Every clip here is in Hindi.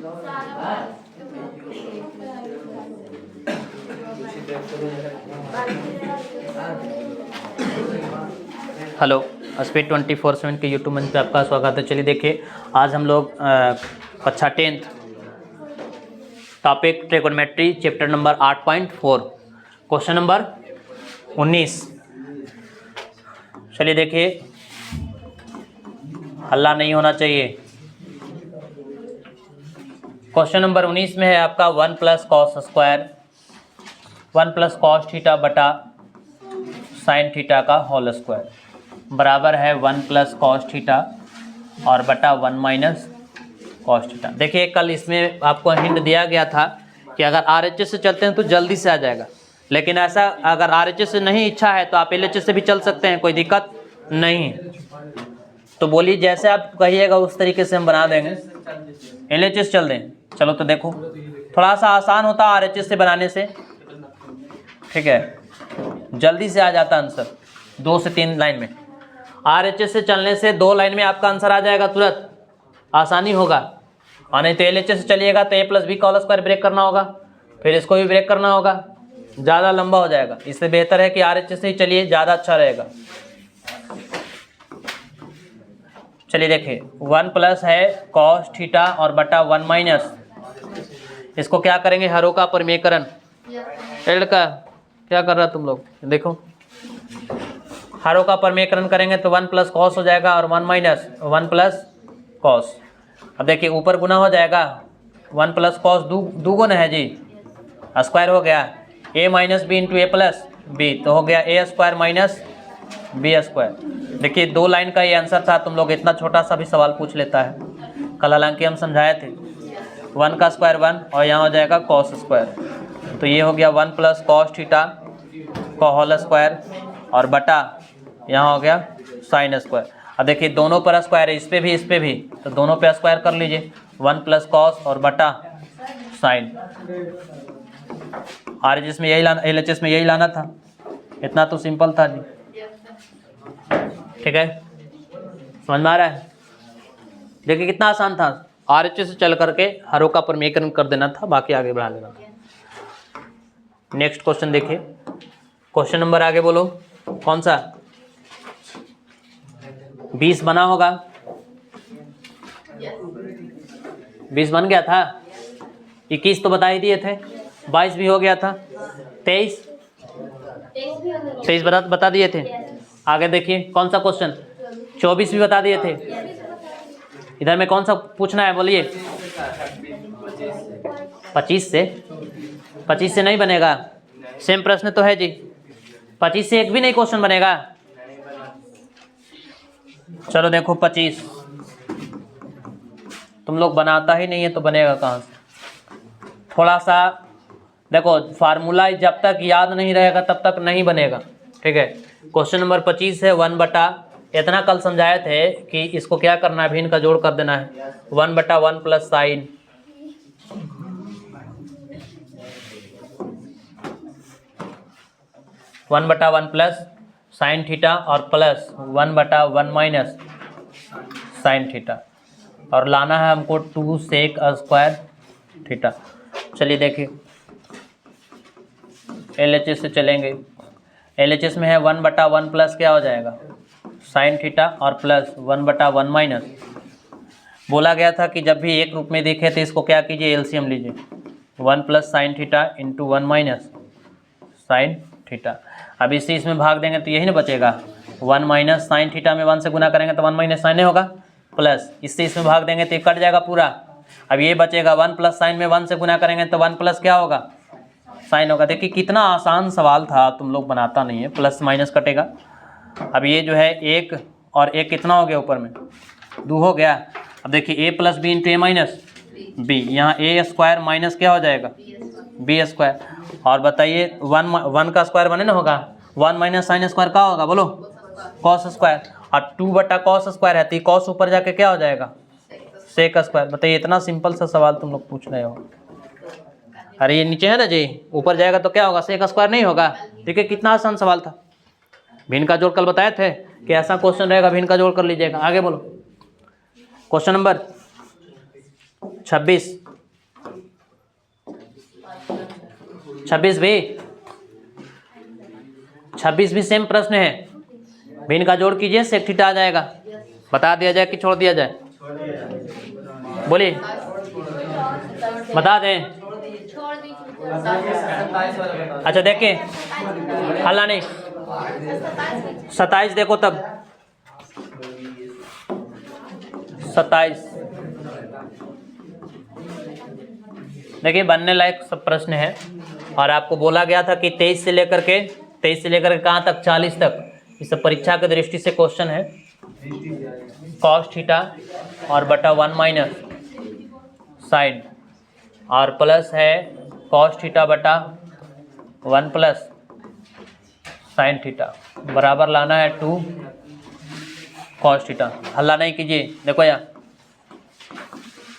हेलो, स्पीड 24/7 के यूट्यूब मंच पे आपका स्वागत है। चलिए देखिए, आज हम लोग कक्षा 10th topic trigonometry chapter number 8.4 question number 19। चलिए देखिए, हल्ला नहीं होना चाहिए। क्वेश्चन नंबर 19 में है आपका 1 + cos स्क्वायर 1 + cos थीटा बटा साइन थीटा का होल स्क्वायर बराबर है 1 + cos थीटा और बटा 1 - cos थीटा। देखिए, कल इसमें आपको हिंट दिया गया था कि अगर RHS से चलते हैं तो जल्दी से आ जाएगा, लेकिन ऐसा अगर RHS से नहीं इच्छा है तो आप LHS से भी चल सकते हैं, कोई दिक्कत नहीं है। तो बोलिए, जैसे आप कहिएगा उस तरीके से हम बना देंगे। LHS चल दें, चलो तो देखो, थोड़ा सा आसान होता है RHS से बनाने से, ठीक है, जल्दी से आ जाता आंसर 2 से 3 लाइन में। RHS से चलने से 2 लाइन में आपका आंसर आ जाएगा, तुरंत आसानी होगा। और नहीं तो LHS से चलिएगा तो a + b का होल स्क्वायर ब्रेक करना होगा, फिर इसको भी ब्रेक करना होगा, ज़्यादा लंबा हो जाएगा। इससे बेहतर है कि RHS से ही चलिए, ज़्यादा अच्छा रहेगा। चलिए देखिए, 1 + है cos थीटा और बटा 1 - इसको क्या करेंगे, हरों का परमीकरण। एल्ड का क्या कर रहा तुम लोग, देखो, हरों का परमीकरण करेंगे तो 1 + cos हो जाएगा और 1 - 1 + cos। अब देखिए, ऊपर गुना हो जाएगा, 1 + cos दो गुना है जी, स्क्वायर हो गया a - b × a + b, तो हो गया a² - b स्क्वायर। देखिए, 2 लाइन का ये आंसर था। तुम लोग इतना छोटा सा भी सवाल पूछ लेता है। कल हालांकि हम समझाए थे, 1 का स्क्वायर 1 और यहाँ हो जाएगा cos स्क्वायर। तो ये हो गया 1 + cos थीटा का होल स्क्वायर और बटा यहाँ हो गया साइन स्क्वायर। अब देखिए, दोनों पर स्क्वायर है, इस पे भी, तो दोनों पे स्क्वायर कर लीजिए। 1 + cos और बटा साइन। RHS में यही लाना, LHS में यही लाना था। इतना तो सिंपल था जी, ठीक है, समझ में आ रहा है। देखिए कितना आसान था, RHS से चल करके हरों का परमीकरण कर देना था, बाकी आगे बढ़ा लेना था। नेक्स्ट क्वेश्चन देखिए, क्वेश्चन नंबर आगे बोलो, कौन सा? 20 बना होगा, 20 बन गया था। 21 तो बता ही दिए थे, 22 भी हो गया था, 23 बता दिए थे। आगे देखिए, कौन सा क्वेश्चन? 24 भी बता दिए थे। इधर में कौन सा पूछना है, बोलिए। 25 से नहीं बनेगा, सेम प्रश्न तो है जी। 25 से एक भी नहीं क्वेश्चन बनेगा। चलो देखो, 25 तुम लोग बनाता ही नहीं है तो बनेगा कहाँ से? थोड़ा सा देखो, फार्मूला जब तक याद नहीं रहेगा तब तक नहीं बनेगा, ठीक है। क्वेश्चन नंबर 25 है 1 बटा, इतना कल समझाए थे कि इसको क्या करना है, भिन्न का जोड़ कर देना है। 1/1 + साइन 1/1 + साइन थीटा और प्लस 1/1 - साइन थीटा, और लाना है हमको 2 sec स्क्वायर थीटा। चलिए देखिए, LHS से चलेंगे। LHS में है 1/1 + क्या हो जाएगा, साइन थीटा और प्लस 1/1 - बोला गया था कि जब भी एक रूप में दिखे तो इसको क्या कीजिए, LCM लीजिए। 1 + साइन थीटा × 1 - साइन थीटा। अब इसी इसमें भाग देंगे तो यही ना बचेगा, 1 - साइन थीटा में 1 से गुना करेंगे तो 1 - साइन होगा, प्लस इससे इसमें भाग देंगे तो ये कट जाएगा पूरा। अब ये बचेगा 1 + साइन में 1 से गुना करेंगे तो 1 + क्या होगा, साइन होगा। देखिए कितना आसान सवाल था, तुम लोग बनाता नहीं है, प्लस माइनस कटेगा। अब ये जो है 1 और 1 कितना हो गया, ऊपर में 2 हो गया। अब देखिए a + b × a - b, यहाँ a² माइनस क्या हो जाएगा, b स्क्वायर। और बताइए 1 का स्क्वायर बने ना होगा, 1 - साइन स्क्वायर का होगा, बोलो, cos स्क्वायर। और 2/cos स्क्वायर है तो cos ऊपर जाके क्या हो जाएगा, sec स्क्वायर। बताइए, इतना सिंपल सा सवाल तुम लोग पूछ रहे हो। अरे ये नीचे है ना जी, ऊपर जाएगा तो क्या होगा, sec स्क्वायर नहीं होगा। देखिए कितना आसान सवाल था। भिन्न का जोड़ कल बताए थे कि ऐसा क्वेश्चन रहेगा, भिन्न का जोड़ कर लीजिएगा। आगे बोलो, क्वेश्चन नंबर 26 26 भी सेम प्रश्न है। भी इनका जोड़ कीजिए, सेक थीटा आ जाएगा। बता दिया जाए कि छोड़ दिया जाए? बोलिए, बता दें। अच्छा देखिए, हल्ला नहीं। 27 देखो तब, 27 देखिए बनने लायक सब प्रश्न है। और आपको बोला गया था कि 23 से लेकर के कहाँ तक, 40 तक, इस परीक्षा की दृष्टि से क्वेश्चन है। कॉस थीटा और बटा 1 माइनस साइन और प्लस है कॉस थीटा बटा 1 प्लस साइन थीटा बराबर लाना है 2 कॉस थीटा। हल्ला नहीं कीजिए, देखो यहाँ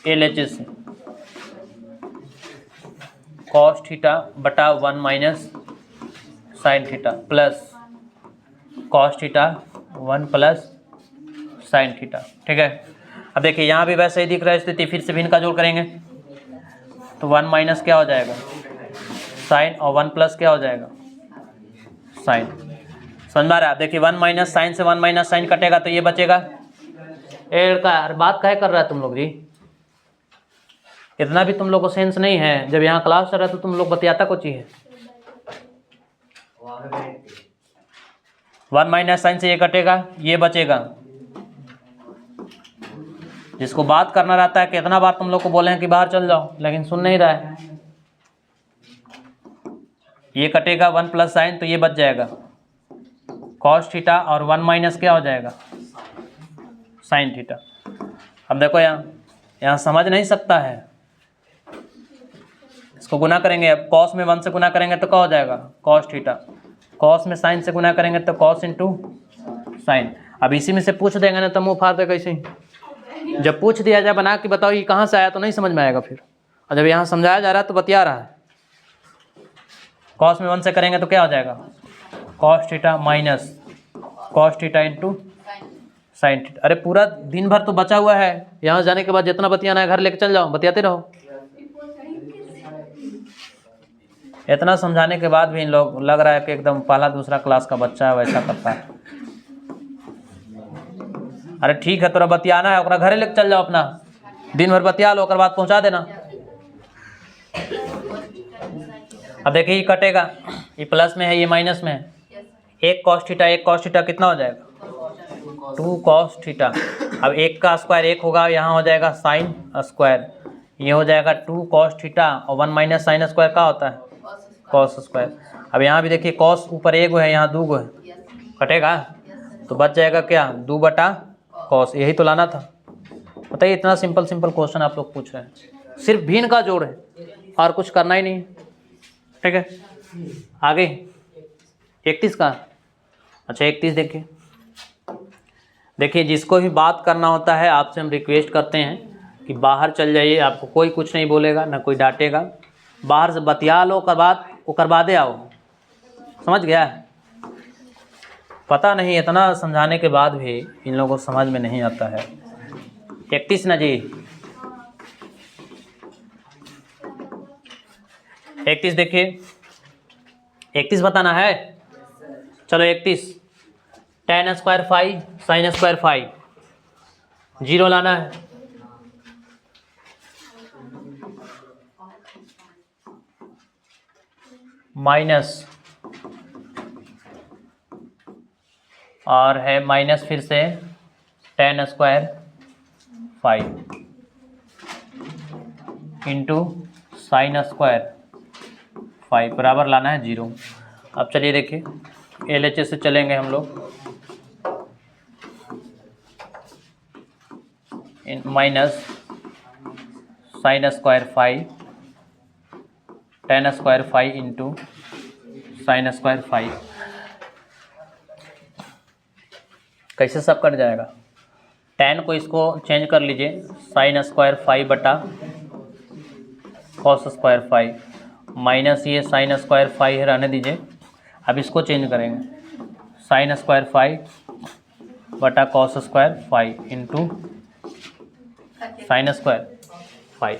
LHS कॉस थीटा बटा 1 minus sine theta plus cos theta 1 plus sine theta. ठीक है, अब देखिए यहाँ भी वैसे ही दिख रहा है स्थिति। फिर से भी इनका जोड़ करेंगे तो 1 माइनस क्या हो जाएगा साइन और 1 प्लस क्या हो जाएगा साइन। समझ में आ रहा है? देखिए 1 माइनस साइन से 1 माइनस साइन कटेगा तो ये बचेगा। बात काहे कर रहा है तुम लोग जी? इतना भी तुम लोग को सेंस नहीं है? जब यहाँ क्लास चल रहा है तो तुम लोग बतियाता कुछ ही है। 1 माइनस साइन से ये कटेगा, ये बचेगा। जिसको बात करना रहता है, कितना बार तुम लोग को बोले हैं कि बाहर चल जाओ, लेकिन सुन नहीं रहा है। ये कटेगा 1 प्लस साइन तो ये बच जाएगा कॉस थीटा और 1 माइनस क्या हो जाएगा साइन थीटा। अब देखो यहाँ समझ नहीं सकता है, इसको गुना करेंगे। अब कॉस में 1 से गुना करेंगे तो क्या हो जाएगा कॉस थीटा, कॉस में साइन से गुना करेंगे तो कॉस इंटू साइन। अब इसी में से पूछ देंगे ना तो मुँह फाड़ दे कैसे। जब पूछ दिया जाए बना कि बताओ ये कहाँ से आया तो नहीं समझ में आएगा फिर। और जब यहाँ समझाया जा रहा है तो बतिया रहा है। कॉस में 1 से करेंगे तो क्या हो जाएगा cos theta minus cos theta into sine theta. अरे पूरा दिन भर तो बचा हुआ है, यहाँ जाने के बाद जितना बतियाना है घर लेके चल जाओ, बतियाते रहो। इतना समझाने के बाद भी इन लोग लग रहा है कि एकदम पहला दूसरा क्लास का बच्चा है, वैसा करता है। अरे ठीक है, तोरा बतियाना है ओकरा घरे लेके चल जाओ, अपना दिन भर बतिया लो, ओकर बाद पहुंचा देना। अब देखिए ये कटेगा, ये प्लस में है ये माइनस में है। एक कॉस थीटा कितना हो जाएगा 2 कॉस थीटा। अब एक का स्क्वायर 1 होगा, यहाँ हो जाएगा साइन स्क्वायर, ये हो जाएगा 2 कॉस थीटा और 1 माइनस साइन स्क्वायर का होता है कॉस स्क्वायर। अब यहाँ भी देखिए कॉस ऊपर 1 है, यहाँ 2 है, कटेगा तो बच जाएगा क्या 2 बटा कॉस। यही तो लाना था। बताइए, इतना सिंपल क्वेश्चन आप लोग पूछ रहे हैं, सिर्फ भिन्न का जोड़ है और कुछ करना ही नहीं। ठीक है, आगे 31 का। अच्छा 31 देखिए जिसको भी बात करना होता है आपसे हम रिक्वेस्ट करते हैं कि बाहर चल जाइए, आपको कोई कुछ नहीं बोलेगा ना कोई डांटेगा। बाहर से बतिया लो, ओकर बादे आओ। समझ गया? पता नहीं इतना समझाने के बाद भी इन लोगों को समझ में नहीं आता है। 31 ना जी, 31 देखिए, 31 बताना है। चलो 31 tan square 5 sin square 5 zero लाना है। माइनस और है माइनस फिर से tan square 5 into sine square 5 बराबर लाना है 0। अब चलिए देखिए LHS से चलेंगे हम लोग। Minus sine square 5 tan square 5 into sine square 5। कैसे सब कट जाएगा? tan को इसको चेंज कर लीजिए, साइन स्क्वायर 5 बटा कॉस स्क्वायर 5 माइनस ये साइन स्क्वायर 5 है, रहने दीजिए। अब इसको चेंज करेंगे, साइन स्क्वायर 5 बटा cos square 5 into sine square 5।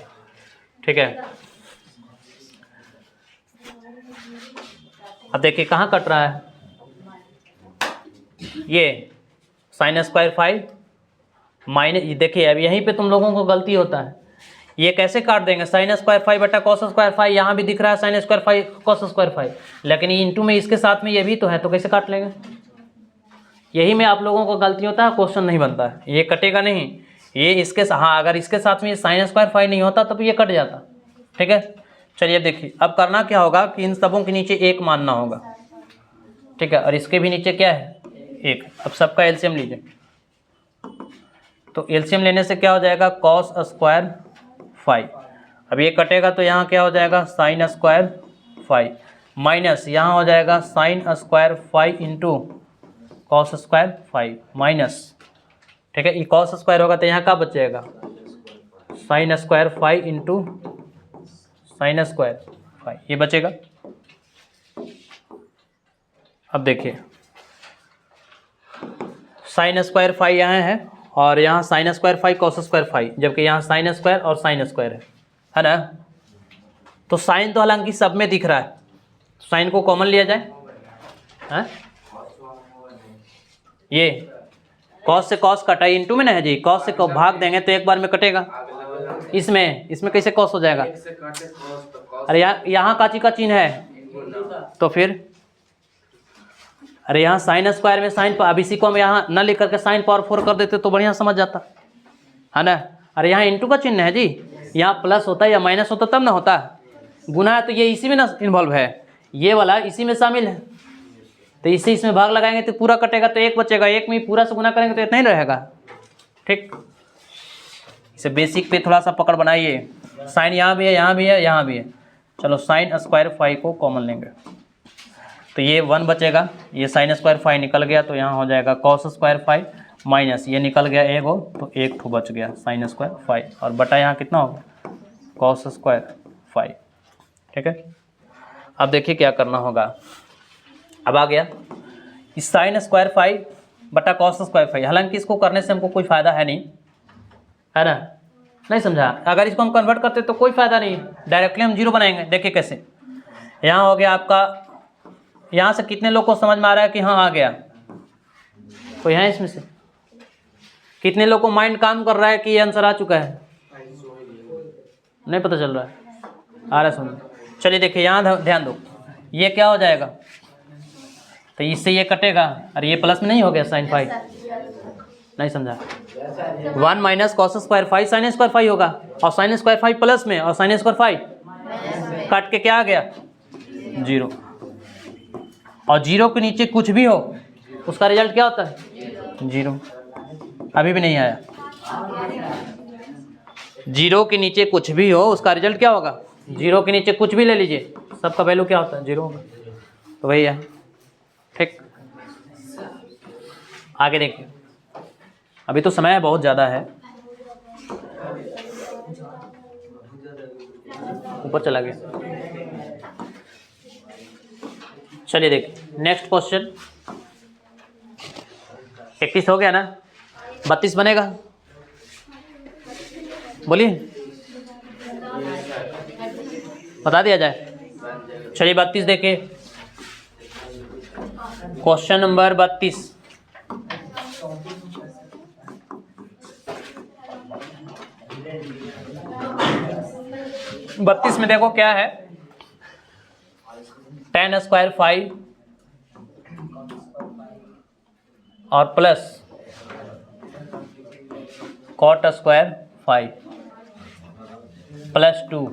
ठीक है, अब देखिए कहाँ कट रहा है, ये साइन स्क्वायर 5 माइनस, देखिए अब यहीं पे तुम लोगों को गलती होता है, ये कैसे काट देंगे, साइन स्क्वायर 5 बटा कॉस स्क्वायर 5, यहाँ भी दिख रहा है साइन स्क्वायर 5 कॉस स्क्वायर 5, लेकिन ये इंटू में इसके साथ में ये भी तो है, तो कैसे काट लेंगे, यही में आप लोगों को गलती होता है, क्वेश्चन नहीं बनता है, ये कटेगा नहीं, ये इसके हाँ अगर इसके साथ में ये साइन स्क्वायर 5 नहीं होता तब ये कट जाता। ठीक है, चलिए अब देखिए, अब करना क्या होगा कि इन सबों के नीचे एक मानना होगा। ठीक है, और इसके भी नीचे क्या है, एक। अब सबका एलसीएम लीजिए, तो एलसीएम लेने से क्या हो जाएगा, कॉस स्क्वायर 5, अब ये कटेगा तो यहाँ क्या हो जाएगा, साइन स्क्वायर 5 माइनस यहाँ हो जाएगा sine square 5 into cos square 5 minus, ठीक है, ये कॉस स्क्वायर होगा तो यहाँ क्या बचेगा, sine square 5 into sine square 5, ये बचेगा। अब देखिए साइन स्क्वायर 5 यहाँ है और यहाँ साइन स्क्वायर 5 कॉस स्क्वायर 5, जबकि यहाँ साइन स्क्वायर और साइन स्क्वायर है ना, तो साइन तो हालांकि सब में दिख रहा है, साइन को कॉमन लिया जाए, है ये कॉस से कॉस कटा, इंटू में ना है जी, कॉस से भाग देंगे तो एक बार में कटेगा, इसमें कैसे कॉस हो जाएगा, अरे यहाँ काची का चिन्ह है, तो फिर अरे यहाँ साइन स्क्वायर में साइन, अब इसी को हम यहाँ न लिख करके साइन पावर 4 कर देते तो बढ़िया समझ जाता है ना, अरे यहाँ इंटू का चिन्ह है जी, यहाँ प्लस होता है या माइनस होता तब ना होता, गुना है तो ये इसी में ना इन्वॉल्व है, ये वाला इसी में शामिल है, तो इसी इसमें भाग लगाएंगे तो पूरा कटेगा, तो एक बचेगा, एक में पूरा से गुना करेंगे तो इतना ही रहेगा। ठीक, इसे बेसिक पे थोड़ा सा पकड़ बनाइए, साइन यहाँ भी है, यहाँ भी है, यहाँ भी है, चलो साइन स्क्वायर 5 को कॉमन लेंगे तो ये 1 बचेगा, ये साइन स्क्वायर 5 निकल गया तो यहाँ हो जाएगा कॉस स्क्वायर 5 माइनस ये निकल गया एक हो तो एक ठो बच गया साइन स्क्वायर 5 और बटा यहाँ कितना होगा कॉस स्क्वायर 5। ठीक है, अब देखिए क्या करना होगा, अब आ गया इस साइन स्क्वायर 5 बटा कॉस स्क्वायर 5, हालांकि इसको करने से हमको कोई फ़ायदा है नहीं, है ना, नहीं समझा, अगर इसको हम कन्वर्ट करते तो कोई फ़ायदा नहीं, डायरेक्टली हम जीरो बनाएंगे। देखिए कैसे, यहाँ हो गया आपका, यहाँ से कितने लोग को समझ में आ रहा है कि हाँ आ गया, कोई है इसमें से, कितने लोग को माइंड काम कर रहा है कि ये आंसर आ चुका है, नहीं पता चल रहा है, आ रहा है समझ। चलिए देखिए यहाँ ध्यान दो, ये क्या हो जाएगा, तो इससे ये कटेगा और ये प्लस में नहीं हो गया साइन 5, नहीं समझा, 1 minus cos square 5 sine square 5 होगा और साइन स्क्वायर 5 प्लस में और साइन स्क्वायर 5 काट के क्या आ गया 0, और 0 के नीचे कुछ भी हो उसका रिजल्ट क्या होता है 0, अभी भी नहीं आया, 0 के नीचे कुछ भी हो उसका रिजल्ट क्या होगा, 0 के नीचे कुछ भी ले लीजिए सबका वैल्यू क्या होता है 0 होगा, तो वही है। ठीक, आगे देखिए, अभी तो समय बहुत ज़्यादा है, ऊपर चला गया। चलिए देखिए नेक्स्ट क्वेश्चन, 31 हो गया ना, 32 बनेगा, बोलिए बता दिया जाए। चलिए 32 देखिए, क्वेश्चन नंबर 32, में देखो क्या है, tan स्क्वायर 5 और प्लस कॉट स्क्वायर 5 प्लस 2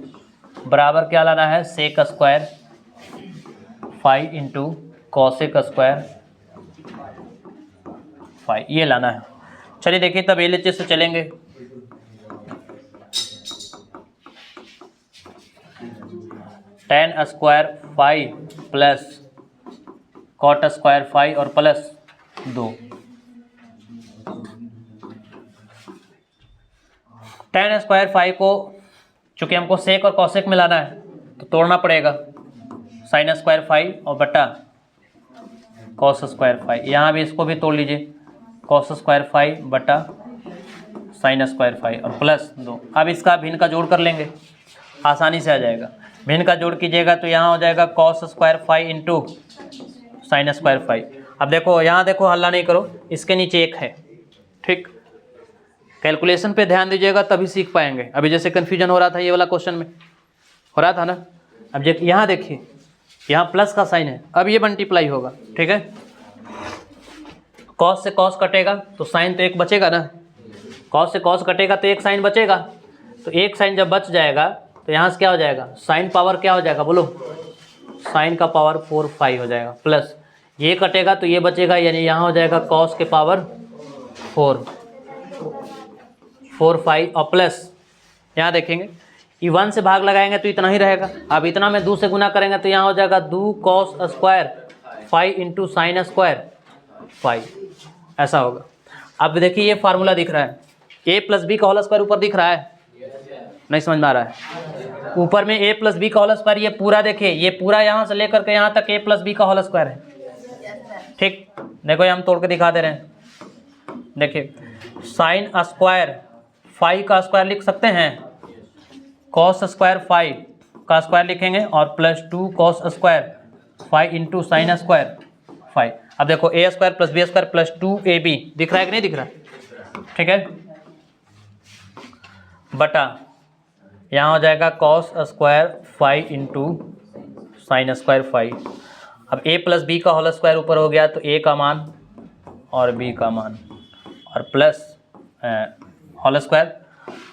बराबर क्या लाना है, sec square 5 into cosec square 5, ये लाना है। चलिए देखिए तब LHS से चलेंगे, tan square 5 plus cot square 5 और प्लस 2, tan स्क्वायर 5 को चूँकि हमको सेक और कॉसेक में लाना है तो तोड़ना पड़ेगा, साइन स्क्वायर 5 और बटा कॉस स्क्वायर 5, यहाँ भी इसको भी तोड़ लीजिए, कॉस स्क्वायर 5 बटा साइन स्क्वायर 5 और प्लस 2, अब इसका भिन्न का जोड़ कर लेंगे, आसानी से आ जाएगा, भिन्न का जोड़ कीजिएगा तो यहाँ हो जाएगा cos square phi into sine square phi. अब देखो यहाँ देखो, हल्ला नहीं करो, इसके नीचे एक है, ठीक। कैलकुलेशन पे ध्यान दीजिएगा तभी सीख पाएंगे। अभी जैसे कन्फ्यूजन हो रहा था ये वाला क्वेश्चन में, हो रहा था ना। अब यहाँ देखिए, यहाँ प्लस का साइन है, अब ये मल्टीप्लाई होगा, ठीक है। कॉस से कॉस कटेगा तो साइन तो एक बचेगा ना, कॉस से कॉस कटेगा तो एक साइन बचेगा। तो एक साइन जब बच जाएगा तो यहाँ से क्या हो जाएगा, साइन पावर क्या हो जाएगा बोलो, साइन का पावर 4 फाई हो जाएगा, प्लस ये कटेगा तो ये बचेगा, यानी यहाँ हो जाएगा कॉस के पावर 4 फाई और प्लस यहाँ देखेंगे ये 1 से भाग लगाएंगे तो इतना ही रहेगा। अब इतना में 2 से गुना करेंगे तो यहाँ हो जाएगा 2 cos square phi into sine square phi, ऐसा होगा। अब देखिए ये फार्मूला दिख रहा है, a प्लस बी का होल स्क्वायर ऊपर दिख रहा है, नहीं समझ में आ रहा है। ऊपर में a प्लस बी का होल स्क्वायर, ये पूरा देखिए, ये पूरा यहाँ से लेकर के यहाँ तक a प्लस बी का होल स्क्वायर है, ठीक। देखो ये हम तोड़ के दिखा दे रहे हैं, देखिए साइन स्क्वायर फाई का स्क्वायर लिख सकते हैं, कॉस स्क्वायर फाई का स्क्वायर लिखेंगे और plus 2 cos square phi into sine square phi. अब देखो a square plus B square plus 2ab दिख रहा है कि नहीं दिख रहा, ठीक है, बटा यहाँ हो जाएगा cos square phi into sine square phi. अब a प्लस बी का होल स्क्वायर ऊपर हो गया तो a का मान और b का मान और प्लस होल स्क्वायर,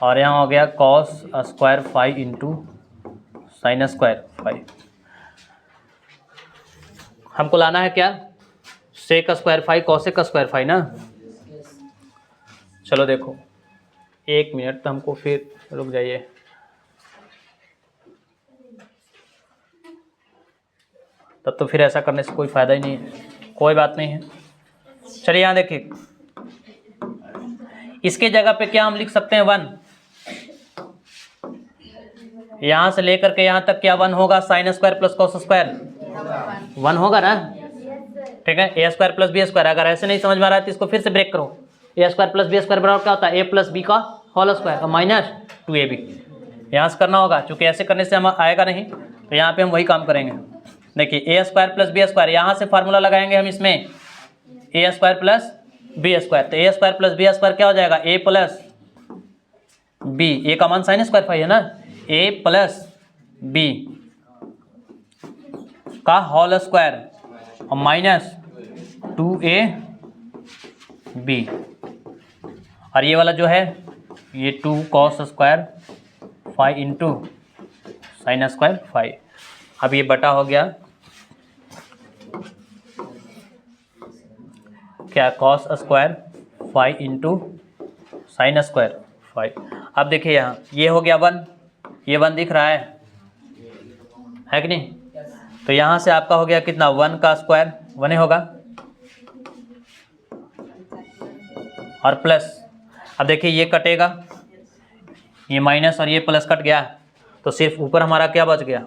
और यहाँ हो गया cos square phi into sine square phi. हमको लाना है क्या, sec square phi cosec square phi ना। चलो देखो 1 मिनट, तो हमको फिर रुक जाइए, तब तो फिर ऐसा करने से कोई फ़ायदा ही नहीं है, कोई बात नहीं है। चलिए यहाँ देखिए, इसके जगह पे क्या हम लिख सकते हैं 1, यहाँ से लेकर के यहाँ तक क्या 1 होगा, sign square plus cos square 1 होगा ना, ठीक है। ए स्क्वायर प्लस बी स्क्वायर, अगर ऐसे नहीं समझ में आ रहा है तो इसको फिर से ब्रेक करो, ए स्क्वायर प्लस बी स्क्वायर बराबर क्या होता है, ए प्लस बी का होल स्क्वायर और माइनस 2ab, यहाँ से करना होगा, चूँकि ऐसे करने से हम आएगा नहीं तो यहाँ पे हम वही काम करेंगे। देखिए A square plus B square, यहाँ से फार्मूला लगाएंगे हम इसमें, ए स्क्वायर प्लस बी स्क्वायर, तो ए स्क्वायर प्लस बी स्क्वायर क्या हो जाएगा, ए प्लस बी, ए का मान साइन स्क्वायर फाई है ना, ए प्लस बी का होल स्क्वायर और माइनस 2ab, और ये वाला जो है ये 2 cos square phi into sine square phi. अब ये बटा हो गया क्या, cos square phi into sine square phi. अब देखिए यहाँ ये हो गया 1, ये 1 दिख रहा है कि नहीं, तो यहाँ से आपका हो गया कितना, 1 का स्क्वायर 1 ही होगा और प्लस, अब देखिए ये कटेगा, ये माइनस और ये प्लस कट गया, तो सिर्फ ऊपर हमारा क्या बच गया,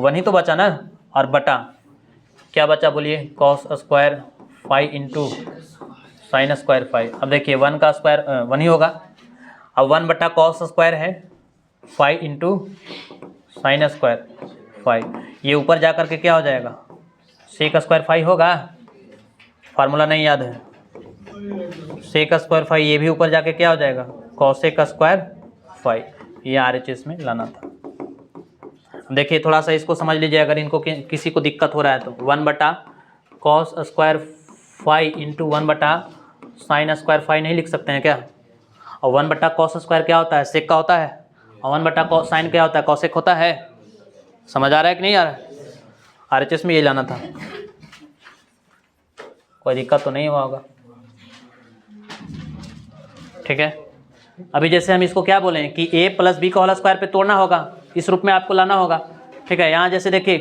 1 ही तो बचा ना, और बटा क्या बचा बोलिए, cos square phi into sine square phi. अब देखिए 1 का स्क्वायर 1 ही होगा, अब 1 बटा कॉस स्क्वायर है phi into sine square phi, ये ऊपर जा कर के क्या हो जाएगा, सेक स्क्वायर फाई होगा, फार्मूला नहीं याद है, सेक स्क्वायर फाई, ये भी ऊपर जाके क्या हो जाएगा, कॉसेक स्क्वायर फाई। ये RHS में लाना था। देखिए थोड़ा सा इसको समझ लीजिए, अगर इनको किसी को दिक्कत हो रहा है तो 1 बटा कॉस स्क्वायर फाई इंटू 1 बटा साइन स्क्वायर फाई नहीं लिख सकते हैं क्या, और 1 बटा कॉस स्क्वायर क्या होता है, सेक का होता है, और 1 बटा कॉस साइन क्या होता है, कॉसेक होता है। समझ आ रहा है कि नहीं आ रहा है, RHS में ये लाना था, कोई दिक्कत तो नहीं हुआ होगा, ठीक है। अभी जैसे हम इसको क्या बोलें कि a प्लस बी का होल स्क्वायर पे तोड़ना होगा, इस रूप में आपको लाना होगा, ठीक है। यहाँ जैसे देखिए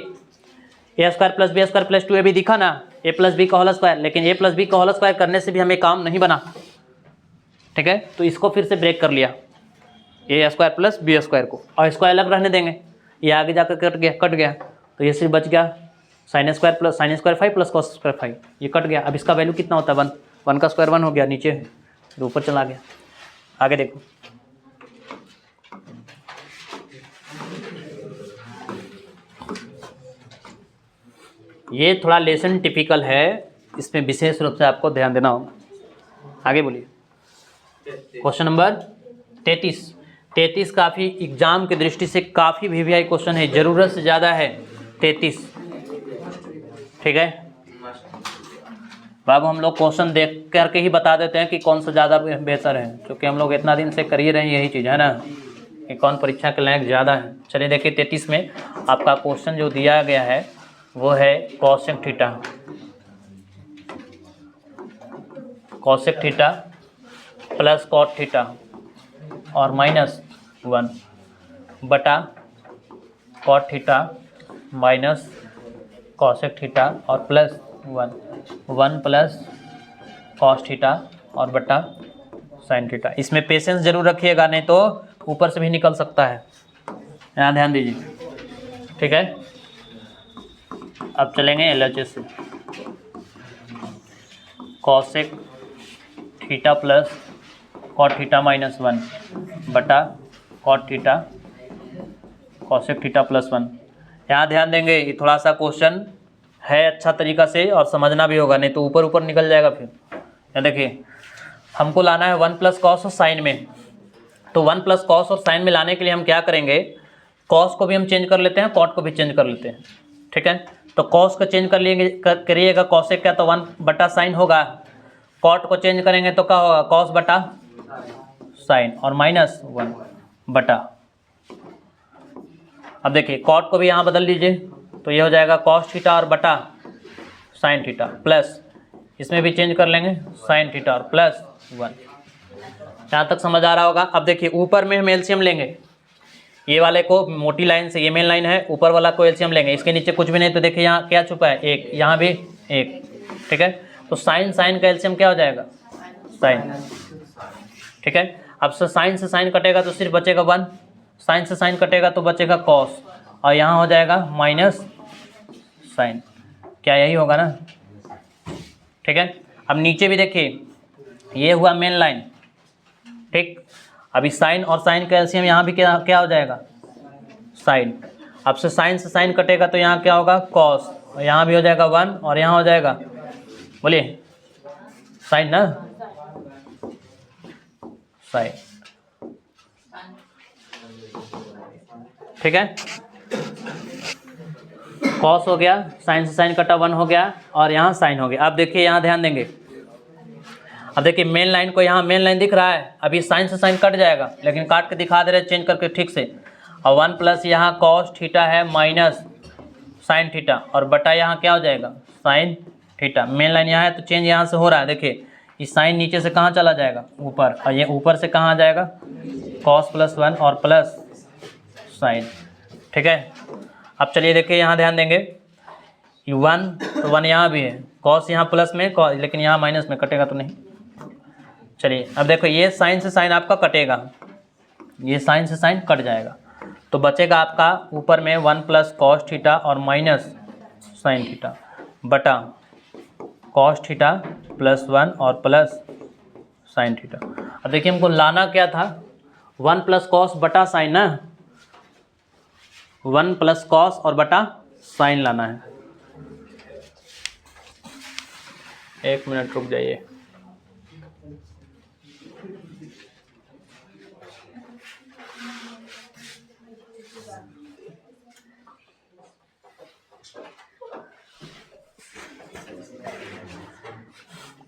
A square plus B square plus 2ab दिखा ना, a प्लस बी का होल स्क्वायर, लेकिन a प्लस बी का होल स्क्वायर करने से भी हमें काम नहीं बना, ठीक है। तो इसको फिर से ब्रेक कर लिया, ए स्क्वायर प्लस बी स्क्वायर को, और इसको अलग रहने देंगे, ये आगे जाकर कट गया, तो ये सिर्फ बच गया sine square plus sine square phi plus cos square phi, ये कट गया। अब इसका वैल्यू कितना होता है, 1, 1 का स्क्वायर 1 हो गया, नीचे फिर ऊपर चला गया। आगे देखो ये थोड़ा लेसन टिपिकल है, इसमें विशेष रूप से आपको ध्यान देना होगा। आगे बोलिए। क्वेश्चन नंबर 33 काफ़ी एग्जाम की दृष्टि से काफ़ी वीवीआई क्वेश्चन है, ज़रूरत से ज़्यादा है 33। ठीक है, अब हम लोग क्वेश्चन देख करके ही बता देते हैं कि कौन सा ज़्यादा बेहतर है, क्योंकि हम लोग इतना दिन से कर ही रहे हैं यही चीज़ है ना, कि कौन परीक्षा के लायक ज़्यादा है। चलिए देखिए 33 में आपका क्वेश्चन जो दिया गया है वो है cosec theta plus cot theta और -1 बटा cot theta minus cosec theta और प्लस 1 प्लस कॉस थीटा और बटा साइन थीटा। इसमें पेशेंस जरूर रखिएगा, नहीं तो ऊपर से भी निकल सकता है, यहाँ ध्यान दीजिए। ठीक है, अब चलेंगे LHS से। Cosec theta plus cot theta -1 बटा cot theta cosec theta plus 1। यहाँ ध्यान देंगे, ये थोड़ा सा क्वेश्चन है अच्छा तरीका से और समझना भी होगा, नहीं तो ऊपर ऊपर निकल जाएगा फिर। यहाँ देखिए हमको लाना है 1 प्लस कॉस और साइन में, तो 1 प्लस कॉस और साइन में लाने के लिए हम क्या करेंगे, कॉस को भी हम चेंज कर लेते हैं, कॉट को भी चेंज कर लेते हैं। ठीक है, तो कॉस को चेंज कर लेंगे करिएगा, कॉसेक क्या तो 1 बटा साइन होगा, कॉट को चेंज करेंगे तो क्या होगा, कॉस बटा साइन और -1 बटा। अब देखिए कॉट को भी यहाँ बदल लीजिए, तो ये हो जाएगा कॉस थीटा और बटा साइन थीटा प्लस, इसमें भी चेंज कर लेंगे साइन थीटा और प्लस 1। यहाँ तक समझ आ रहा होगा। अब देखिए ऊपर में हम एलसीएम लेंगे, ये वाले को मोटी लाइन से, ये मेन लाइन है, ऊपर वाला को एलसीएम लेंगे, इसके नीचे कुछ भी नहीं, तो देखिए यहाँ क्या छुपा है 1, यहाँ भी 1। ठीक है, तो साइन का एलसीएम क्या हो जाएगा, साइन। ठीक है, अब साइन से साइन कटेगा तो सिर्फ बचेगा 1, साइन से साइन कटेगा तो बचेगा कॉस, और यहाँ हो जाएगा माइनस साइन। क्या यही होगा ना। ठीक है, अब नीचे भी देखिए, ये हुआ मेन लाइन। ठीक, अभी साइन और साइन का एलसीएम यहाँ भी क्या हो जाएगा, साइन। अब से साइन कटेगा तो यहाँ क्या होगा, कॉस, और यहाँ भी हो जाएगा 1 और यहाँ हो जाएगा, बोलिए साइन ना, साइन। ठीक है, कॉस हो गया, साइन से साइन कटा 1 हो गया और यहाँ साइन हो गया। अब देखिए यहाँ ध्यान देंगे, अब देखिए मेन लाइन को, यहाँ मेन लाइन दिख रहा है, अभी साइन से साइन कट जाएगा, लेकिन काट के दिखा दे रहे चेंज करके ठीक से। और 1 प्लस यहाँ कॉस थीटा है माइनस साइन थीटा और बटा यहाँ क्या हो जाएगा, साइन थीटा। मेन लाइन यहाँ है तो चेंज यहाँ से हो रहा है, देखिए इस साइन नीचे से कहाँ चला जाएगा, ऊपर, और ये ऊपर से कहाँ आ जाएगा, कॉस प्लस 1 और प्लस साइन। ठीक है, अब चलिए देखिए यहाँ ध्यान देंगे, 1 तो 1 यहाँ भी है, कॉस यहाँ प्लस में, लेकिन यहाँ माइनस में, कटेगा तो नहीं। चलिए अब देखो ये साइन से साइन आपका कटेगा, ये साइन से साइन कट जाएगा, तो बचेगा आपका ऊपर में 1 प्लस कॉस थीटा और माइनस साइन थीटा बटा कॉस थीटा प्लस 1 और प्लस साइन थीटा। अब देखिए हमको लाना क्या था, 1 प्लस कॉस बटा साइन ना, 1 प्लस कॉस और बटा साइन लाना है। 1 मिनट रुक जाइए।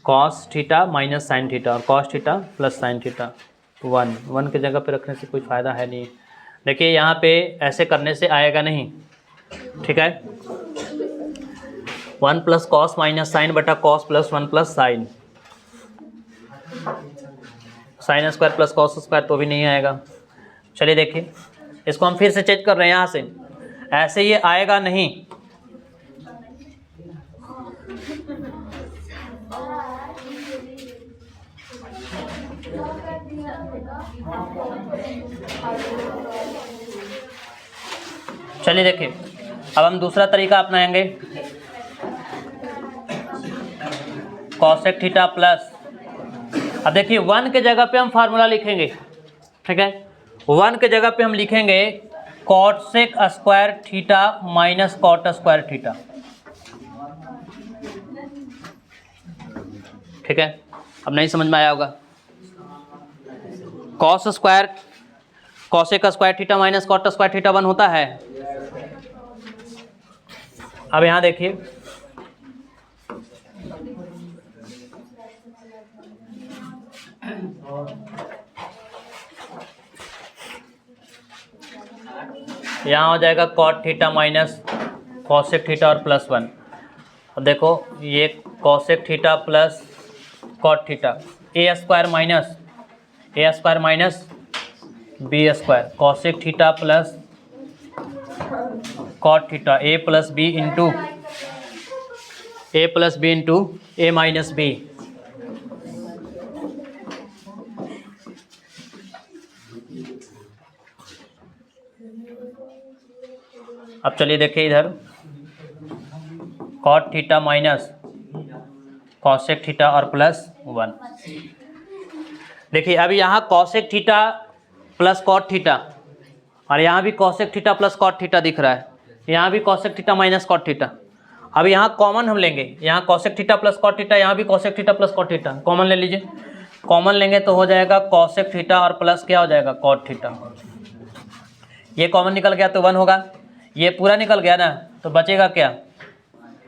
Cos theta minus sine theta और cos theta plus sine theta, 1 के जगह पे रखने से कोई फ़ायदा है नहीं। देखिए यहाँ पे ऐसे करने से आएगा नहीं। ठीक है, 1 प्लस कॉस माइनस साइन बटा cos plus 1 plus sign, sign square plus cos square तो भी नहीं आएगा। चलिए देखिए इसको हम फिर से चेक कर रहे हैं, यहाँ से ऐसे ये आएगा नहीं। चलिए देखिए अब हम दूसरा तरीका अपनाएंगे, कॉसेक थीटा प्लस, अब देखिए 1 के जगह पे हम फार्मूला लिखेंगे। ठीक है, 1 के जगह पे हम लिखेंगे cosec square theta minus cot square theta. ठीक है, अब नहीं समझ में आया होगा। Cos square cosec square theta minus cot square theta 1 होता है। अब यहाँ देखिए, यहाँ हो जाएगा cot theta minus cosec theta और प्लस 1। अब देखो ये cosec theta plus cot theta, A square minus B square, cosec theta plus cot theta, A plus B into A minus B. अब चलिए देखिए इधर, cot theta minus cosec theta और प्लस 1। देखिए अभी यहाँ cosec theta plus cot theta और यहाँ भी cosec theta plus cot theta दिख रहा है, यहाँ भी cosec theta minus cot theta. अब यहाँ कॉमन हम लेंगे, यहाँ cosec theta plus cot theta, यहाँ भी cosec theta plus cot theta, common ले लीजिए। कॉमन लेंगे तो हो जाएगा कॉसेक थीटा और प्लस क्या हो जाएगा, कॉट थीटा। ये कॉमन निकल गया तो 1 होगा, ये पूरा निकल गया ना, तो बचेगा क्या,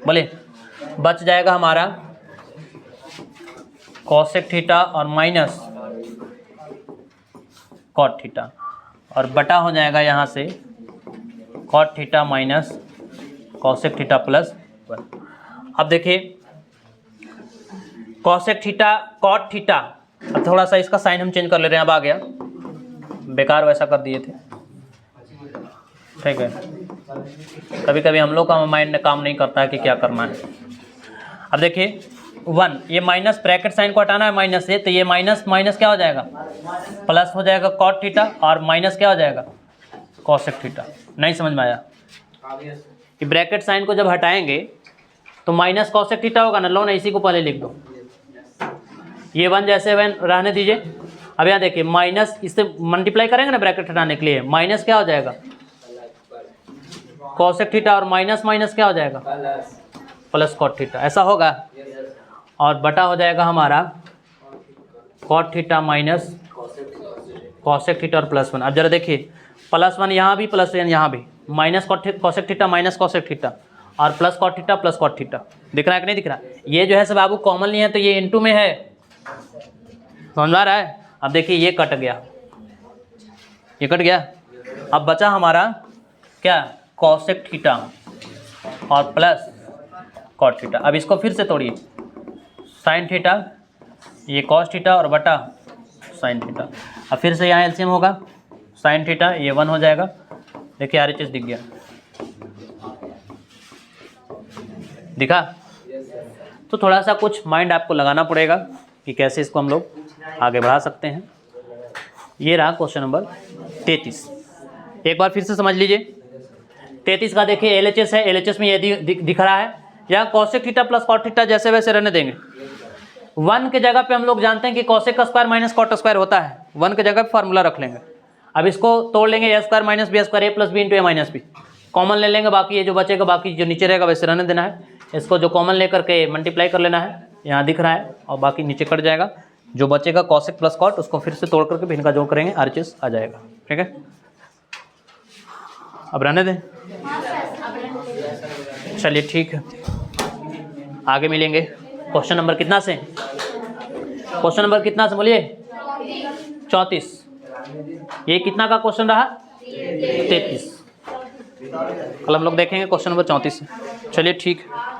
बोले बच जाएगा हमारा कॉसेक थीटा और माइनस कॉट थीटा, और बटा हो जाएगा यहाँ से cot theta minus cosec theta plus 1। अब देखिए कॉसेक थीटा कॉट थीटा, अब थोड़ा सा इसका साइन हम चेंज कर ले रहे हैं, अब आ गया, बेकार वैसा कर दिए थे, ठीक है। कभी कभी हम लोग का माइंड काम नहीं करता है कि क्या करना है। अब देखिए 1, ये माइनस ब्रैकेट साइन को हटाना है माइनस से, तो ये माइनस माइनस क्या हो जाएगा, प्लस हो जाएगा कॉट थीटा, और माइनस क्या हो जाएगा, कॉसेक थीटा। नहीं समझ में आया? कि ब्रैकेट साइन को जब हटाएंगे तो माइनस कॉसेक थीटा होगा ना, लो ना इसी को पहले लिख दो, ये 1 जैसे 1 रहने दीजिए। अब यहाँ देखिए माइनस, इससे मल्टीप्लाई करेंगे ना ब्रैकेट हटाने के लिए, माइनस क्या हो जाएगा कॉसेक थीटा, और माइनस माइनस क्या हो जाएगा प्लस कॉट थीटा, ऐसा होगा। और बटा हो जाएगा हमारा cot theta minus cosec theta और प्लस 1। अब जरा देखिए प्लस 1 यहाँ भी, प्लस 1 यहाँ भी, minus cosec theta minus cosec theta, और plus cot theta plus cot theta. दिख रहा है कि नहीं दिख रहा? ये जो है सब बाबू कॉमन नहीं है, तो ये इनटू में है, समझ आ रहा है? अब देखिए ये कट गया, ये कट गया। अब बचा हमारा क्या, कॉसेक थीटा और प्लस कॉट थीटा। अब इसको फिर से तोड़िए, साइन थीटा, ये कॉस थीटा और बटा साइन थीटा। अब फिर से यहाँ एलसीएम होगा, साइन थीटा ये 1 हो जाएगा। देखिए RHS दिख गया, दिखा? तो थोड़ा सा कुछ माइंड आपको लगाना पड़ेगा कि कैसे इसको हम लोग आगे बढ़ा सकते हैं। ये रहा क्वेश्चन नंबर 33। एक बार फिर से समझ लीजिए। 33 का देखिए LHS है, LHS में ये दिख रहा है, यहाँ cosec theta plus cot theta जैसे वैसे रहने देंगे। 1 के जगह पे हम लोग जानते हैं कि cosec square minus cot square होता है, 1 के जगह पे फार्मूला रख लेंगे। अब इसको तोड़ लेंगे, ए square minus B square, A plus B into A minus B, common ले लेंगे, बाकी ये जो बचेगा, बाकी जो नीचे रहेगा वैसे रहने देना है। इसको जो कॉमन लेकर के मल्टीप्लाई कर लेना है, यहाँ दिख रहा है, और बाकी नीचे कट जाएगा। जो बचेगा कॉसेक प्लस कॉट, उसको फिर से तोड़ करके इनका जोड़ करेंगे, RHS आ जाएगा। ठीक है, अब रहने दें, चलिए ठीक है, आगे मिलेंगे। क्वेश्चन नंबर कितना से, क्वेश्चन नंबर कितना से बोलिए, 34। ये कितना का क्वेश्चन रहा, 33। कल हम लोग देखेंगे क्वेश्चन नंबर 34 से। चलिए ठीक है।